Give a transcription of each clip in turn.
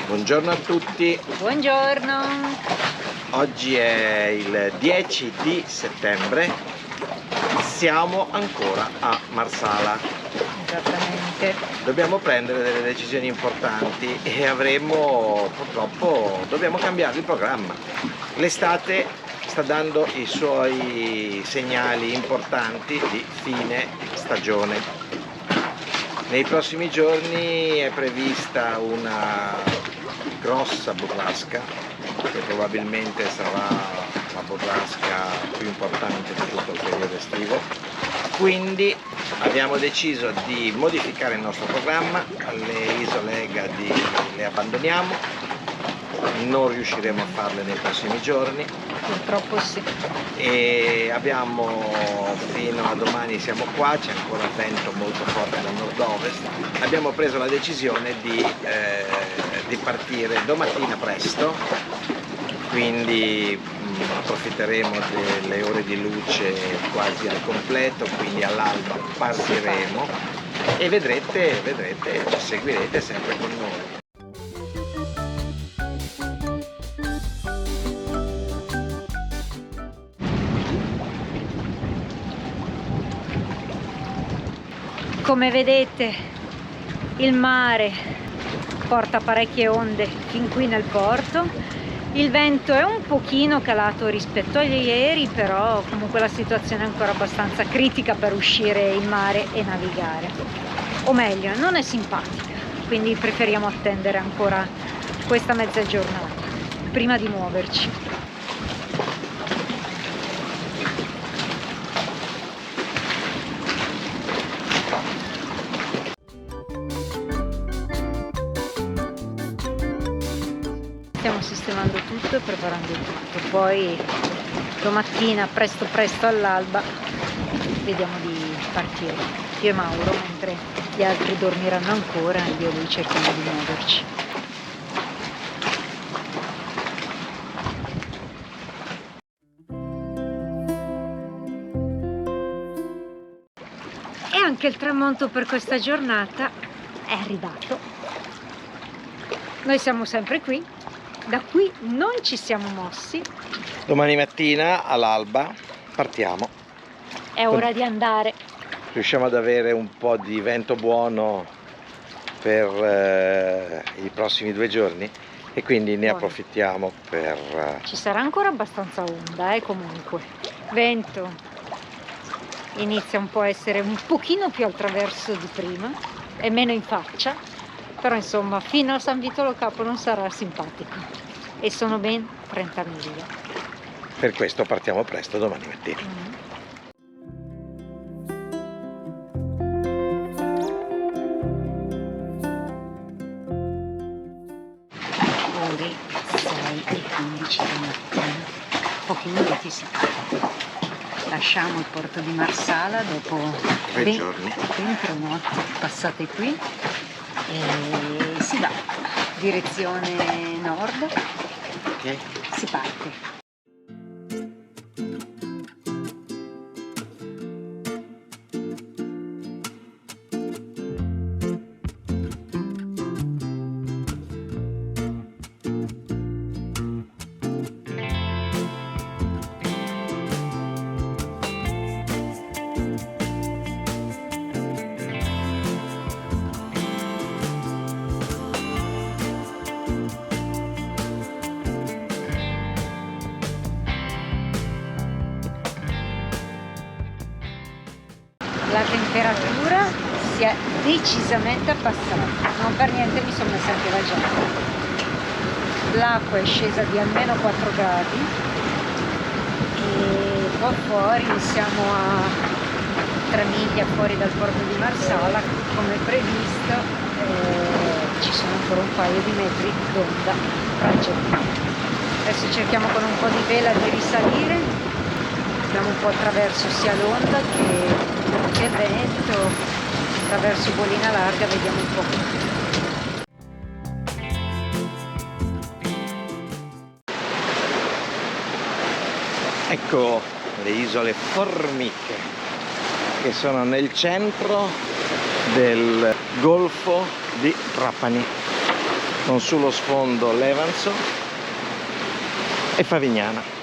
Buongiorno a tutti. Buongiorno. Oggi è il 10 di settembre. Siamo ancora a Marsala. Esattamente. Dobbiamo prendere delle decisioni importanti e dobbiamo cambiare il programma. L'estate sta dando i suoi segnali importanti di fine stagione. Nei prossimi giorni è prevista una grossa burrasca, che probabilmente sarà la burrasca più importante di tutto il periodo estivo. Quindi abbiamo deciso di modificare il nostro programma, le isole Egadi le abbandoniamo, non riusciremo a farle nei prossimi giorni. Purtroppo sì. E abbiamo fino a domani siamo qua, c'è ancora vento molto forte dal nord-ovest. Abbiamo preso la decisione di partire domattina presto, quindi approfitteremo delle ore di luce quasi al completo, quindi all'alba partiremo e vedrete, ci seguirete sempre con noi. Come vedete, il mare porta parecchie onde fin qui nel porto. Il vento è un pochino calato rispetto a ieri, però comunque la situazione è ancora abbastanza critica per uscire in mare e navigare. O meglio, non è simpatica, quindi preferiamo attendere ancora questa mezza giornata prima di muoverci. Stiamo sistemando tutto e preparando tutto, poi domattina presto all'alba vediamo di partire io e Mauro, mentre gli altri dormiranno ancora e io e lui cerchiamo di muoverci. E anche il tramonto per questa giornata è arrivato. Noi siamo sempre qui. Da qui non ci siamo mossi. Domani mattina all'alba partiamo. È ora di andare. Riusciamo ad avere un po' di vento buono per i prossimi 2 giorni e quindi ne approfittiamo per... Ci sarà ancora abbastanza onda, comunque. Vento inizia un po' a essere un pochino più al traverso di prima e meno in faccia. Però insomma fino a San Vito Lo Capo non sarà simpatico e sono ben 30 miglia. Per questo partiamo presto domani mattina. Ore 6:15 di mattina, pochi minuti si parte. Lasciamo il porto di Marsala dopo 3 giorni. 23 notti passate qui. E si va direzione nord. Ok. Si parte. La temperatura si è decisamente abbassata, non per niente mi sono messa anche la giacca. L'acqua è scesa di almeno 4 gradi e qua fuori siamo a 3 miglia fuori dal porto di Marsala, come previsto ci sono ancora un paio di metri d'onda raggiunti. Adesso cerchiamo con un po' di vela di risalire, abbiamo un po' attraverso sia l'onda che vento, attraverso bolina larga, vediamo un po'. Ecco le isole Formiche, che sono nel centro del golfo di Trapani. con sullo sfondo Levanzo e Favignana.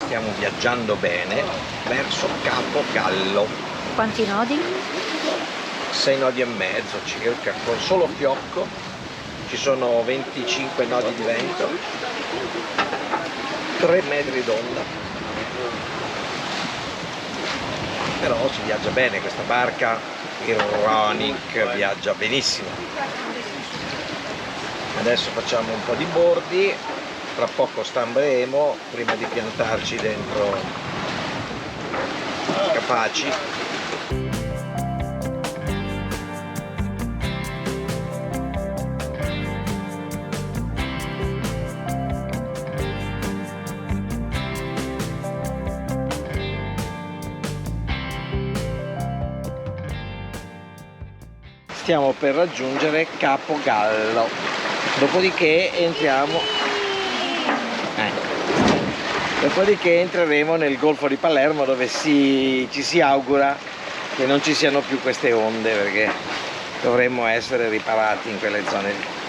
Stiamo viaggiando bene verso Capo Gallo. Quanti nodi? 6 nodi e mezzo circa, con solo fiocco. Ci sono 25 nodi di vento, 3 metri d'onda. Però si viaggia bene, questa barca Ironic viaggia benissimo. Adesso facciamo un po' di bordi, tra poco stamberemo prima di piantarci dentro Capaci. Stiamo per raggiungere Capo Gallo, dopodiché entreremo nel Golfo di Palermo, dove ci si augura che non ci siano più queste onde, perché dovremmo essere riparati in quelle zone lì.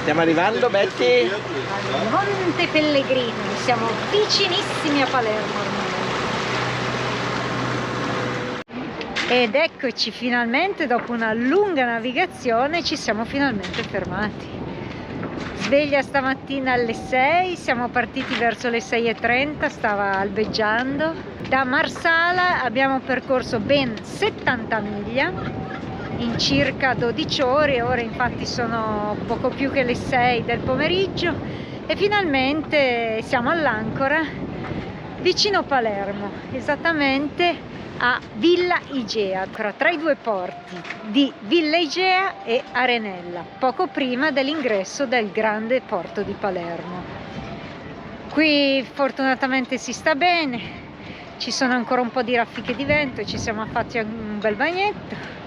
Stiamo arrivando, Betty? Monte Pellegrino, siamo vicinissimi a Palermo ormai. Ed eccoci finalmente, dopo una lunga navigazione, ci siamo finalmente fermati. Sveglia stamattina alle 6, siamo partiti verso le 6:30, stava albeggiando. Da Marsala abbiamo percorso ben 70 miglia. In circa 12 ore, ora infatti sono poco più che le 6 del pomeriggio e finalmente siamo all'ancora vicino Palermo, esattamente a Villa Igea, tra i due porti di Villa Igea e Arenella, poco prima dell'ingresso del grande porto di Palermo. Qui fortunatamente si sta bene, ci sono ancora un po' di raffiche di vento, ci siamo fatti un bel bagnetto,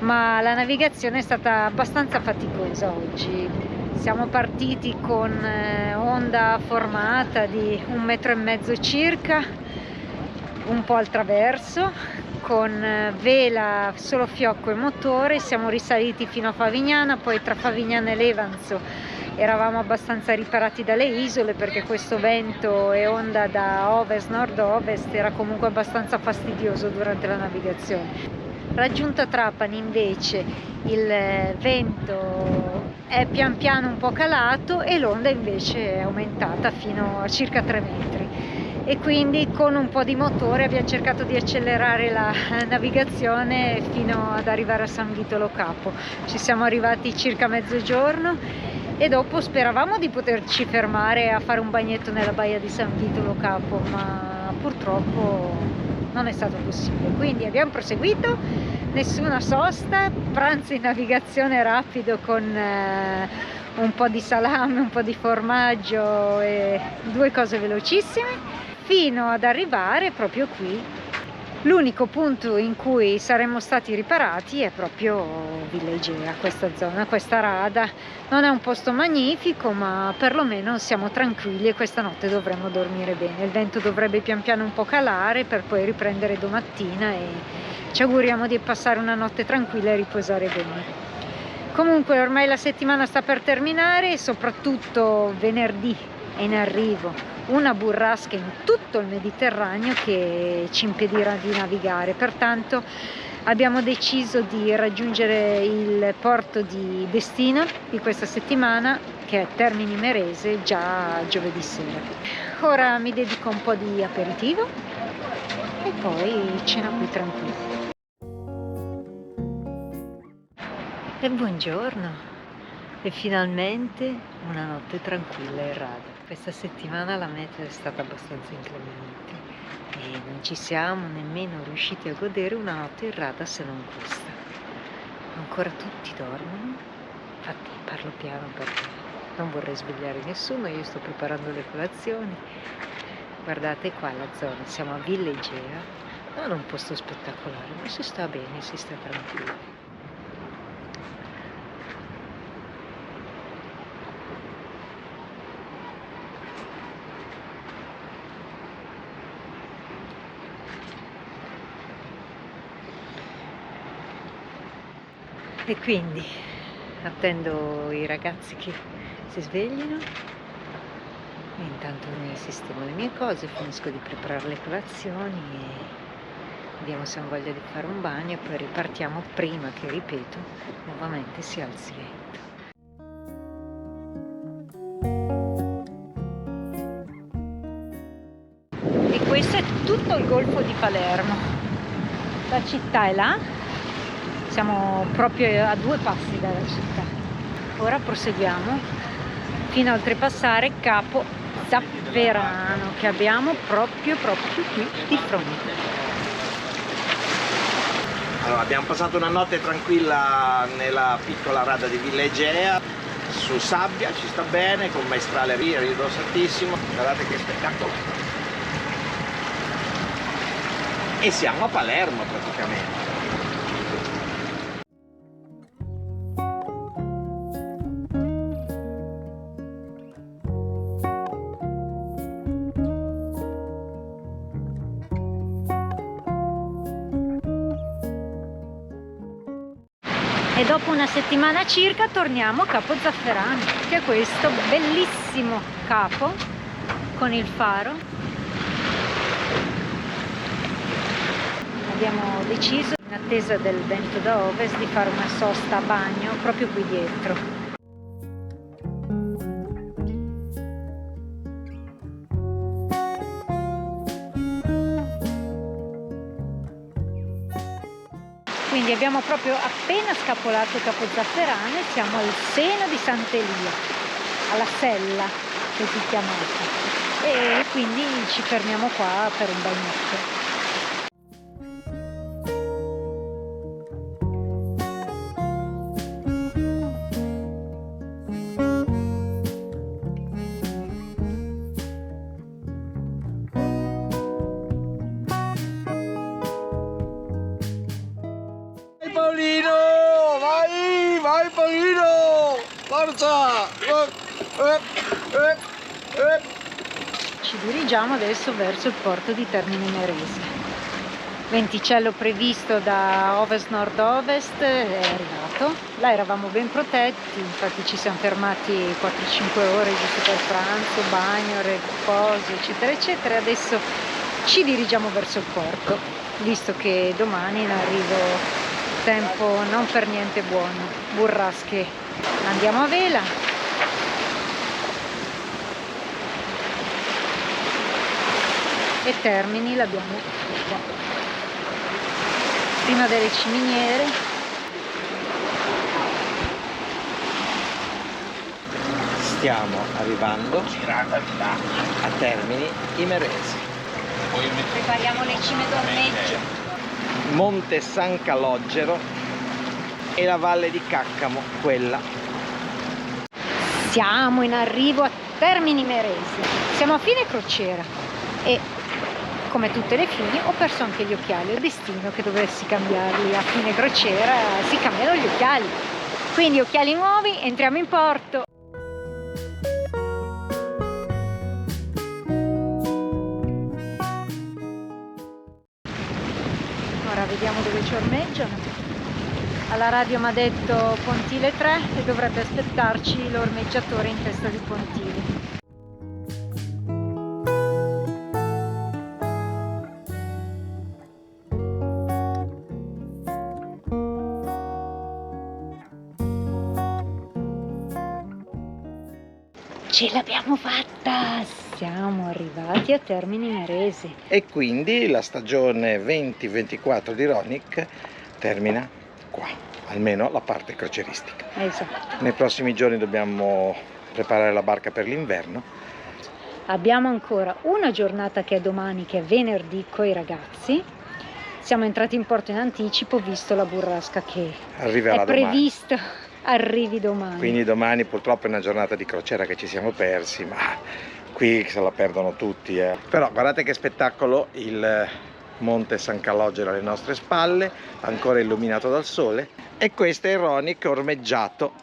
ma la navigazione è stata abbastanza faticosa oggi. Siamo partiti con onda formata di 1,5 metri circa, un po' al traverso, con vela, solo fiocco e motore. Siamo risaliti fino a Favignana, poi tra Favignana e Levanzo eravamo abbastanza riparati dalle isole, perché questo vento e onda da ovest-nord-ovest era comunque abbastanza fastidioso durante la navigazione. Raggiunta Trapani invece il vento è pian piano un po' calato e l'onda invece è aumentata fino a circa 3 metri, e quindi con un po' di motore abbiamo cercato di accelerare la navigazione fino ad arrivare a San Vito Lo Capo. Ci siamo arrivati circa mezzogiorno e dopo speravamo di poterci fermare a fare un bagnetto nella baia di San Vito Lo Capo, ma purtroppo non è stato possibile, quindi abbiamo proseguito, nessuna sosta, pranzo in navigazione rapido con un po' di salame, un po' di formaggio e 2 cose velocissime, fino ad arrivare proprio qui L'unico punto in cui saremmo stati riparati è proprio Villa Egea, questa zona, questa rada. Non è un posto magnifico, ma perlomeno siamo tranquilli e questa notte dovremmo dormire bene. Il vento dovrebbe pian piano un po' calare per poi riprendere domattina e ci auguriamo di passare una notte tranquilla e riposare bene. Comunque ormai la settimana sta per terminare e soprattutto venerdì è in arrivo una burrasca in tutto il Mediterraneo che ci impedirà di navigare. Pertanto abbiamo deciso di raggiungere il porto di destino di questa settimana, che è Termini Imerese, già giovedì sera. Ora mi dedico un po' di aperitivo e poi cena qui tranquilla. E buongiorno! E finalmente una notte tranquilla in rada. Questa settimana la meteo è stata abbastanza inclemente e non ci siamo nemmeno riusciti a godere una notte in rada se non questa. Ancora tutti dormono, infatti parlo piano perché non vorrei svegliare nessuno, io sto preparando le colazioni. Guardate qua la zona, siamo a Villa Egea, non un posto spettacolare, ma si sta bene, si sta tranquilli. E quindi attendo i ragazzi che si sveglino e intanto mi sistemo le mie cose, finisco di preparare le colazioni e vediamo se ho voglia di fare un bagno e poi ripartiamo prima che, ripeto, nuovamente si alzi vento. E questo è tutto il golfo di Palermo. La città è là. Siamo proprio a 2 passi dalla città. Ora proseguiamo fino a oltrepassare Capo Zafferano, che abbiamo proprio qui di fronte. Allora, abbiamo passato una notte tranquilla nella piccola rada di Villa Egea, su sabbia, ci sta bene, con maestrale rilassatissimo, guardate che spettacolo. E siamo a Palermo praticamente. E dopo una settimana circa torniamo a Capo Zafferano, che è questo bellissimo capo con il faro. Abbiamo deciso, in attesa del vento da ovest, di fare una sosta a bagno proprio qui dietro. Quindi abbiamo proprio appena scapolato Capo Zafferano e siamo al seno di Sant'Elia, alla Sella così chiamata, e quindi ci fermiamo qua per un bagnetto. Paolino, vai Paolino, forza! Ci dirigiamo adesso verso il porto di Termini Imerese. Venticello previsto da ovest-nord-ovest è arrivato. Là eravamo ben protetti, infatti ci siamo fermati 4-5 ore giusto per pranzo, bagno, riposo, eccetera eccetera. Adesso ci dirigiamo verso il porto, visto che domani in arrivo tempo non per niente buono, burrasche. Andiamo a vela. E Termini l'abbiamo qua, prima delle ciminiere. Stiamo arrivando a Termini Imerese. Prepariamo le cime d'ormeggio. Monte San Calogero e la valle di Caccamo, quella. Siamo in arrivo a Termini Imerese. Siamo a fine crociera e come tutte le Fini, ho perso anche gli occhiali. È destino che dovessi cambiarli a fine crociera, si cambiano gli occhiali. Quindi occhiali nuovi, entriamo in porto. Ora vediamo dove ci ormeggiano. Alla radio mi ha detto Pontile 3 e dovrebbe aspettarci l'ormeggiatore in testa di Pontile. Ce l'abbiamo fatta! Siamo arrivati a Termini Imerese. E quindi la stagione 2024 di Ronic termina qua, almeno la parte crocieristica. Esatto. Nei prossimi giorni dobbiamo preparare la barca per l'inverno. Abbiamo ancora una giornata che è domani, che è venerdì, con i ragazzi. Siamo entrati in porto in anticipo, visto la burrasca che Arriverà è prevista arrivi domani. Quindi domani purtroppo è una giornata di crociera che ci siamo persi, ma qui se la perdono tutti. Però guardate che spettacolo, il Monte San Calogero alle nostre spalle, ancora illuminato dal sole. E questo è il Ronic ormeggiato